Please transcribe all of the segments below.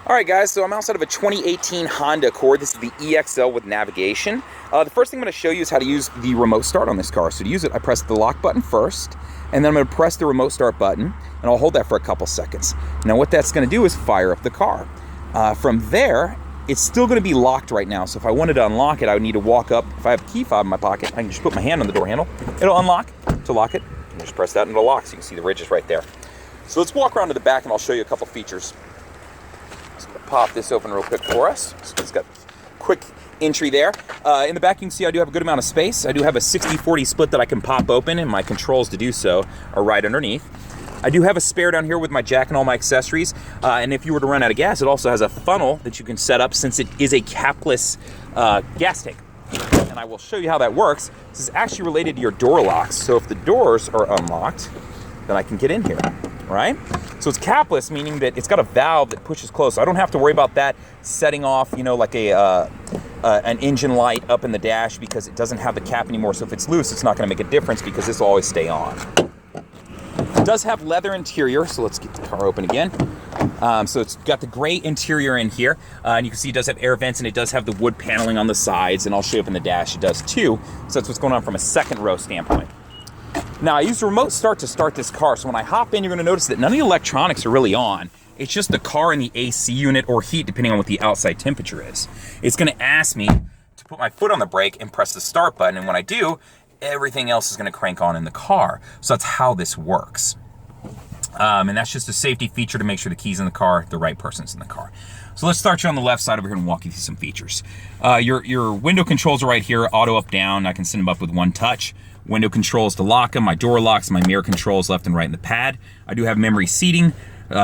Alright guys, so I'm outside of a 2018 Honda Accord. This is the EXL with navigation. The first thing I'm going to show you is how to use the remote start on this car. So to use it, I press the lock button first, and then I'm going to press the remote start button, and I'll hold that for a couple seconds. Now what that's going to do is fire up the car. From there, it's still going to be locked right now, so if I wanted to unlock it, I would need to walk up. If I have a key fob in my pocket, I can just put my hand on the door handle. It'll unlock. To lock it, you just press that and it'll lock, so you can see the ridges right there. So let's walk around to the back and I'll show you a couple features. Pop this open real quick for us. So it's got quick entry there. In the back you can see I do have a good amount of space. I do have a 60-40 split that I can pop open, and my controls to do so are right underneath. I do have a spare down here with my jack and all my accessories, and if you were to run out of gas, it also has a funnel that you can set up since it is a capless gas tank. And I will show you how that works. This is actually related to your door locks, so if the doors are unlocked, then I can get in here, right? So it's capless, meaning that it's got a valve that pushes close. So I don't have to worry about that setting off, you know, like an engine light up in the dash, because it doesn't have the cap anymore. So if it's loose, it's not going to make a difference because this will always stay on. It does have leather interior, so let's get the car open again. So it's got the gray interior in here, and you can see it does have air vents, and it does have the wood paneling on the sides, and I'll show you up in the dash it does too. So that's what's going on from a second row standpoint. Now I use the remote start to start this car, so when I hop in, you're going to notice that none of the electronics are really on. It's just the car and the AC unit or heat, depending on what the outside temperature is. It's going to ask me to put my foot on the brake and press the start button, and when I do, everything else is going to crank on in the car. So that's how this works. And that's just a safety feature to make sure the key's in the car, the right person's in the car. So let's start you on the left side over here and walk you through some features. Your window controls are right here, auto up, down. I can send them up with one touch. Window controls to lock them, my door locks, my mirror controls left and right in the pad. I do have memory seating,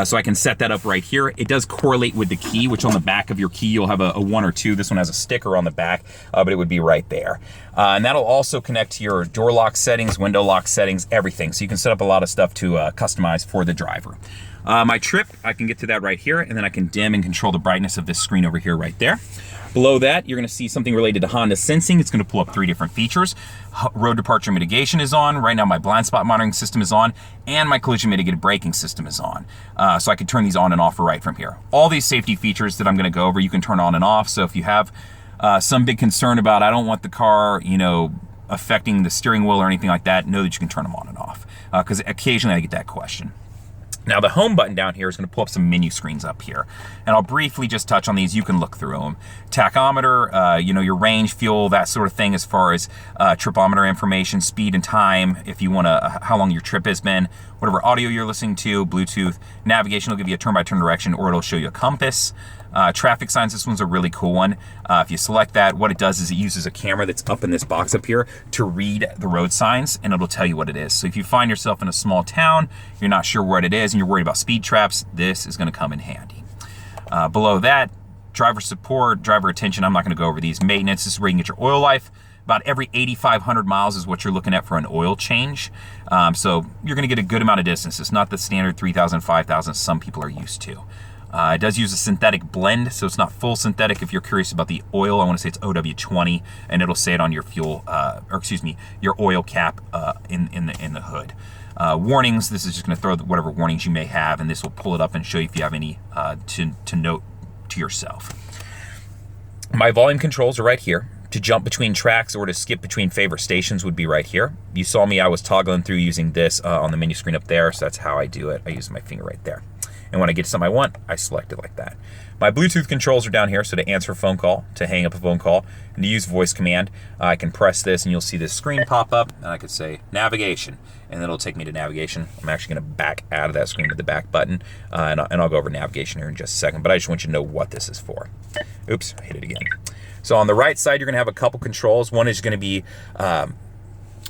so I can set that up right here. It does correlate with the key, which on the back of your key, you'll have a 1 or 2. This one has a sticker on the back, but it would be right there. And that'll also connect to your door lock settings, window lock settings, everything. So you can set up a lot of stuff to customize for the driver. My trip, I can get to that right here, and then I can dim and control the brightness of this screen over here right there. Below that, you're going to see something related to Honda sensing. It's going to pull up 3 different features. Road departure mitigation is on. Right now, my blind spot monitoring system is on, and my collision mitigated braking system is on. So I can turn these on and off right from here. All these safety features that I'm going to go over, you can turn on and off. So if you have some big concern about, I don't want the car, you know, affecting the steering wheel or anything like that, know that you can turn them on and off. Because occasionally I get that question. Now the home button down here is going to pull up some menu screens up here, and I'll briefly just touch on these. You can look through them. Tachometer, you know, your range, fuel, that sort of thing, as far as tripometer information, speed and time, if you want to, how long your trip has been, whatever audio you're listening to, Bluetooth. Navigation will give you a turn-by-turn direction, or it'll show you a compass. Traffic signs, this one's a really cool one. If you select that, what it does is it uses a camera that's up in this box up here to read the road signs, and it'll tell you what it is. So if you find yourself in a small town, you're not sure what it is, and you're worried about speed traps, this is going to come in handy. Below that, driver support, driver attention, I'm not going to go over these. Maintenance, this is where you can get your oil life. About every 8,500 miles is what you're looking at for an oil change. So you're going to get a good amount of distance. It's not the standard 3,000, 5,000 some people are used to. It does use a synthetic blend, so it's not full synthetic. If you're curious about the oil, I want to say it's OW20, and it'll say it on your fuel, or excuse me, your oil cap in the hood. Warnings, this is just going to throw whatever warnings you may have, and this will pull it up and show you if you have any to note to yourself. My volume controls are right here. To jump between tracks or to skip between favorite stations would be right here. You saw me, I was toggling through using this on the menu screen up there, so that's how I do it. I use my finger right there. And when I get to something I want, I select it like that. My Bluetooth controls are down here, so to answer a phone call, to hang up a phone call, and to use voice command, I can press this and you'll see this screen pop up, and I could say navigation, and then it'll take me to navigation. I'm actually going to back out of that screen with the back button, and I'll go over navigation here in just a second, but I just want you to know what this is for. Oops, I hit it again. So on the right side, you're going to have a couple controls. One is going to be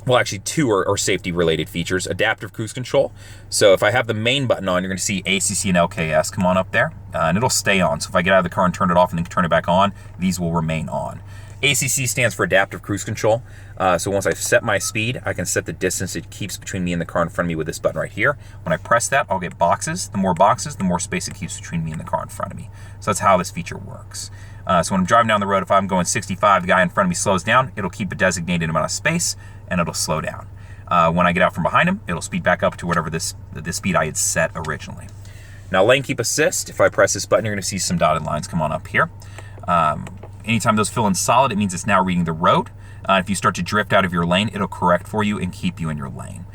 well, actually 2 are safety related features. Adaptive cruise control. So if I have the main button on, you're going to see ACC and LKS come on up there, and it'll stay on. So if I get out of the car and turn it off and then turn it back on, these will remain on. ACC stands for adaptive cruise control. So once I've set my speed, I can set the distance it keeps between me and the car in front of me with this button right here. When I press that, I'll get boxes. The more boxes, the more space it keeps between me and the car in front of me. So that's how this feature works. So when I'm driving down the road, if I'm going 65, the guy in front of me slows down, it'll keep a designated amount of space, and it'll slow down. When I get out from behind him, it'll speed back up to whatever the speed I had set originally. Now lane keep assist, if I press this button, you're gonna see some dotted lines come on up here. Anytime those fill in solid, it means it's now reading the road. If you start to drift out of your lane, it'll correct for you and keep you in your lane.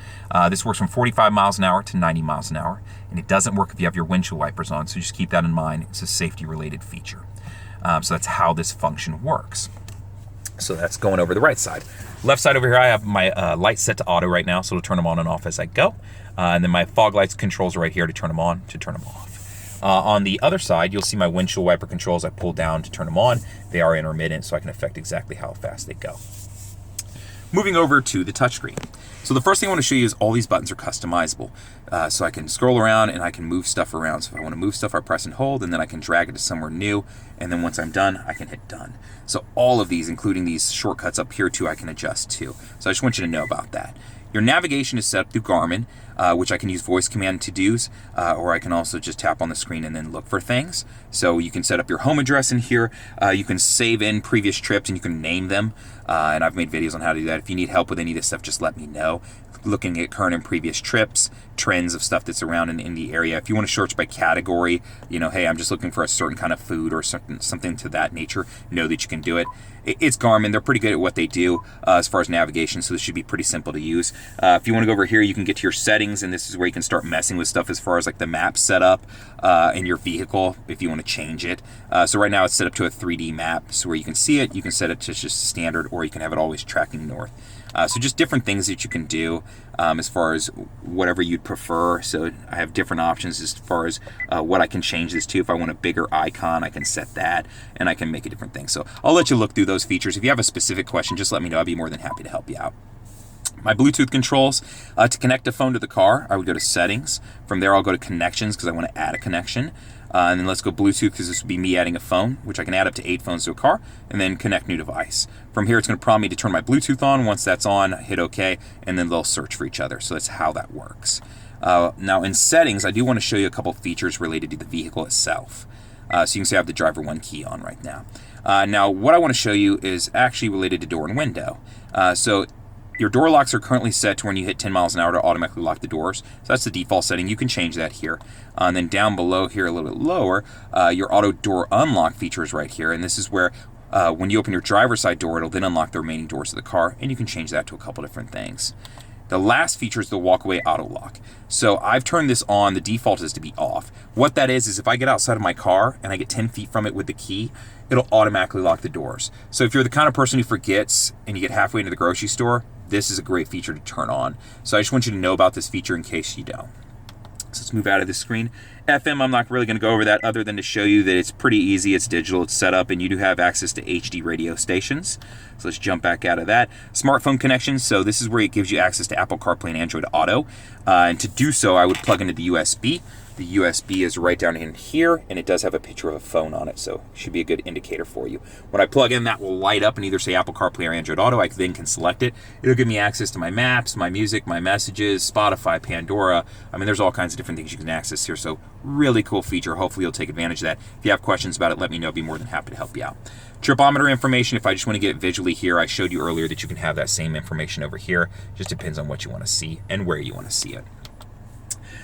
This works from 45 miles an hour to 90 miles an hour, and it doesn't work if you have your windshield wipers on, so just keep that in mind. It's a safety-related feature. So that's how this function works. So that's going over the right side. Left side over here, I have my lights set to auto right now, so it'll turn them on and off as I go. And then my fog lights controls are right here to turn them on, to turn them off. On the other side, you'll see my windshield wiper controls. I pull down to turn them on. They are intermittent, so I can affect exactly how fast they go. Moving over to the touchscreen. So the first thing I want to show you is all these buttons are customizable. So I can scroll around and I can move stuff around. So if I want to move stuff, I press and hold, and then I can drag it to somewhere new. And then once I'm done, I can hit done. So all of these, including these shortcuts up here too, I can adjust too. So I just want you to know about that. Your navigation is set up through Garmin, which I can use voice command to-dos, or I can also just tap on the screen and then look for things. So you can set up your home address in here. You can save in previous trips and you can name them. And I've made videos on how to do that. If you need help with any of this stuff, just let me know. Looking at current and previous trips, trends of stuff that's around in the area. If you want to search by category, you know, hey, I'm just looking for a certain kind of food or something to that nature, know that you can do it. It's Garmin. They're pretty good at what they do as far as navigation, so this should be pretty simple to use. If you want to go over here, you can get to your settings, and this is where you can start messing with stuff as far as like the map setup in your vehicle if you want to change it. So right now it's set up to a 3D map, so where you can see it, you can set it to just standard, or you can have it always tracking north. So just different things that you can do as far as whatever you'd prefer. So I have different options as far as what I can change this to. If I want a bigger icon, I can set that, and I can make a different thing. So I'll let you look through those features. If you have a specific question, just let me know. I'd be more than happy to help you out. My Bluetooth controls, to connect a phone to the car, I would go to settings. From there, I'll go to connections because I want to add a connection. And then let's go Bluetooth because this would be me adding a phone, which I can add up to 8 phones to a car, and then connect new device. From here, it's going to prompt me to turn my Bluetooth on. Once that's on, hit OK, and then they'll search for each other. So that's how that works. Now in settings, I do want to show you a couple features related to the vehicle itself. So you can see I have the driver 1 key on right now. Now what I want to show you is actually related to door and window. So your door locks are currently set to when you hit 10 miles an hour to automatically lock the doors. So that's the default setting. You can change that here. And then down below here, a little bit lower, your auto door unlock feature is right here. And this is where when you open your driver's side door, it'll then unlock the remaining doors of the car. And you can change that to a couple different things. The last feature is the walkaway auto lock. So I've turned this on. The default is to be off. What that is if I get outside of my car and I get 10 feet from it with the key, it'll automatically lock the doors. So if you're the kind of person who forgets and you get halfway into the grocery store, this is a great feature to turn on. So I just want you to know about this feature in case you don't. So let's move out of this screen. FM, I'm not really going to go over that other than to show you that it's pretty easy. It's digital, it's set up, and you do have access to HD radio stations. So let's jump back out of that. Smartphone connections, so this is where it gives you access to Apple CarPlay and Android Auto. And to do so, I would plug into the USB. The USB is right down in here, and it does have a picture of a phone on it, so it should be a good indicator for you. When I plug in, that will light up and either say Apple CarPlay or Android Auto. I then can select it. It'll give me access to my maps, my music, my messages, Spotify, Pandora. I mean, there's all kinds of different things you can access here, so really cool feature. Hopefully you'll take advantage of that. If you have questions about it, let me know. I'd be more than happy to help you out. Tripometer information, if I just want to get it visually here, I showed you earlier that you can have that same information over here. Just depends on what you want to see and where you want to see it.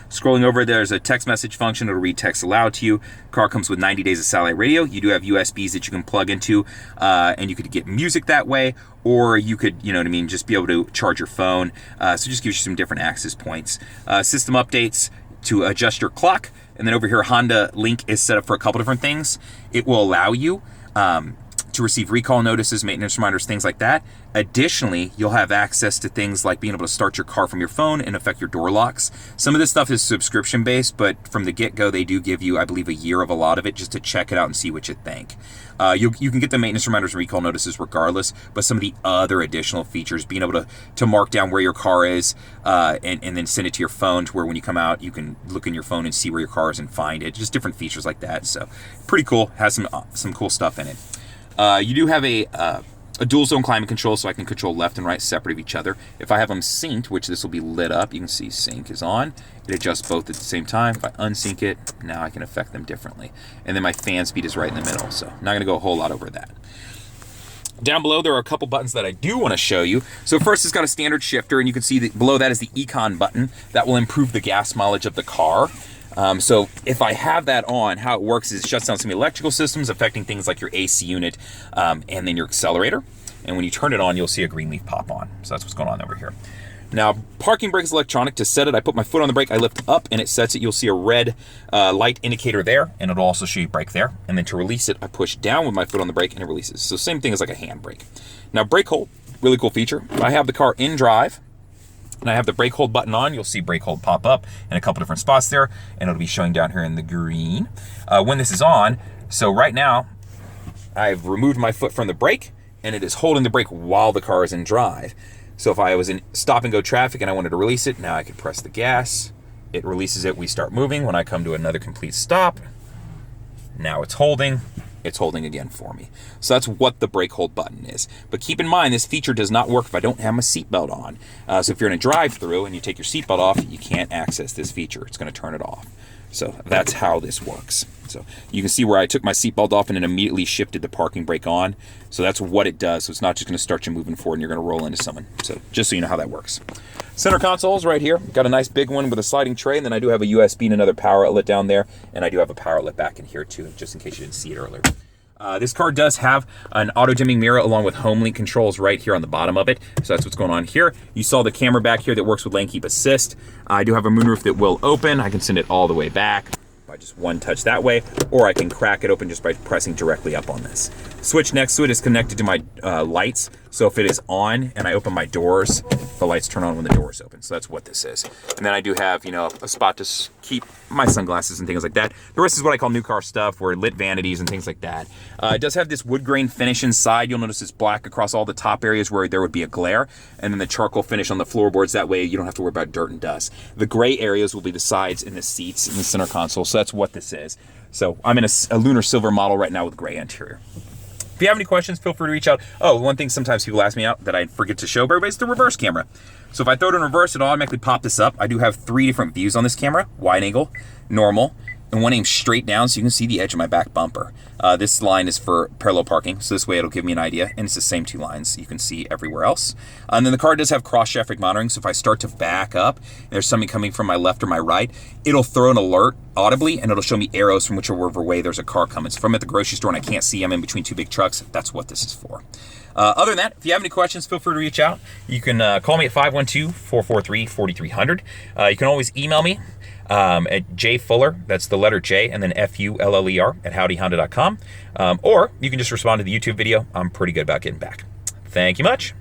Scrolling over, there's a text message function. It'll read text aloud to you. Car comes with 90 days of satellite radio. You do have USBs that you can plug into, and you could get music that way, or you could, you know what I mean, just be able to charge your phone. So it just gives you some different access points. System updates to adjust your clock. And then over here, Honda Link is set up for a couple different things. It will allow you to receive recall notices, maintenance reminders, things like that. Additionally, you'll have access to things like being able to start your car from your phone and affect your door locks. Some of this stuff is subscription-based, but from the get-go, they do give you, I believe, a year of a lot of it just to check it out and see what you think. You can get the maintenance reminders and recall notices regardless, but some of the other additional features, being able to mark down where your car is and then send it to your phone to where when you come out, you can look in your phone and see where your car is and find it. Just different features like that. So pretty cool. Has some cool stuff in it. You do have a dual zone climate control, so I can control left and right separate of each other. If I have them synced, which this will be lit up, you can see sync is on. It adjusts both at the same time. If I unsync it, now I can affect them differently. And then my fan speed is right in the middle, so not going to go a whole lot over that. Down below, there are a couple buttons that I do want to show you. So first, it's got a standard shifter, and you can see that below that is the Econ button. That will improve the gas mileage of the car. So if I have that on, how it works is it shuts down some electrical systems affecting things like your AC unit and then your accelerator. And when you turn it on, you'll see a green leaf pop on. So that's what's going on over here. Now, parking brake is electronic. To set it, I put my foot on the brake, I lift up, and it sets it. You'll see a red light indicator there, and it'll also show you brake there. And then to release it, I push down with my foot on the brake, and it releases. So same thing as like a hand brake. Now, brake hold, really cool feature. I have the car in drive, and I have the brake hold button on. You'll see brake hold pop up in a couple different spots there, and it'll be showing down here in the green. When this is on, so right now, I've removed my foot from the brake, and it is holding the brake while the car is in drive. So if I was in stop and go traffic and I wanted to release it, now I could press the gas, it releases it, we start moving. When I come to another complete stop, now it's holding again for me. So that's what the brake hold button is. But keep in mind, this feature does not work if I don't have my seatbelt on. So if you're in a drive-through and you take your seatbelt off, you can't access this feature. It's going to turn it off. So that's how this works. So you can see where I took my seatbelt off and it immediately shifted the parking brake on. So that's what it does. So it's not just going to start you moving forward and you're going to roll into someone. So just so you know how that works. Center console is right here. Got a nice big one with a sliding tray, and then I do have a USB and another power outlet down there, and I do have a power outlet back in here too, just in case you didn't see it earlier. This car does have an auto-dimming mirror along with home link controls right here on the bottom of it. So that's what's going on here. You saw the camera back here that works with lane keep assist. I do have a moonroof that will open. I can send it all the way back by just one touch that way, or I can crack it open just by pressing directly up on this. Switch next to it is connected to my lights. So if it is on and I open my doors, the lights turn on when the doors open. So that's what this is. And then I do have, a spot to keep my sunglasses and things like that. The rest is what I call new car stuff, where lit vanities and things like that. It does have this wood grain finish inside. You'll notice it's black across all the top areas where there would be a glare, and then the charcoal finish on the floorboards. That way you don't have to worry about dirt and dust. The gray areas will be the sides and the seats and the center console. So that's what this is. So I'm in a lunar silver model right now with gray interior. If you have any questions, feel free to reach out. Oh, one thing sometimes people ask me out that I forget to show everybody is the reverse camera. So if I throw it in reverse, it'll automatically pop this up. I do have 3 different views on this camera: wide angle, normal, and one aimed straight down so you can see the edge of my back bumper. This line is for parallel parking, so this way it'll give me an idea, and it's the same 2 lines you can see everywhere else. And then the car does have cross traffic monitoring, so if I start to back up and there's something coming from my left or my right, it'll throw an alert audibly, and it'll show me arrows from whichever way there's a car coming. So if I'm at the grocery store and I can't see, I'm in between 2 big trucks, that's what this is for. Other than that, if you have any questions, feel free to reach out. You can call me at 512-443-4300. You can always email me at jfuller, that's the letter J, and then Fuller at howdyhonda.com. Or you can just respond to the YouTube video. I'm pretty good about getting back. Thank you much.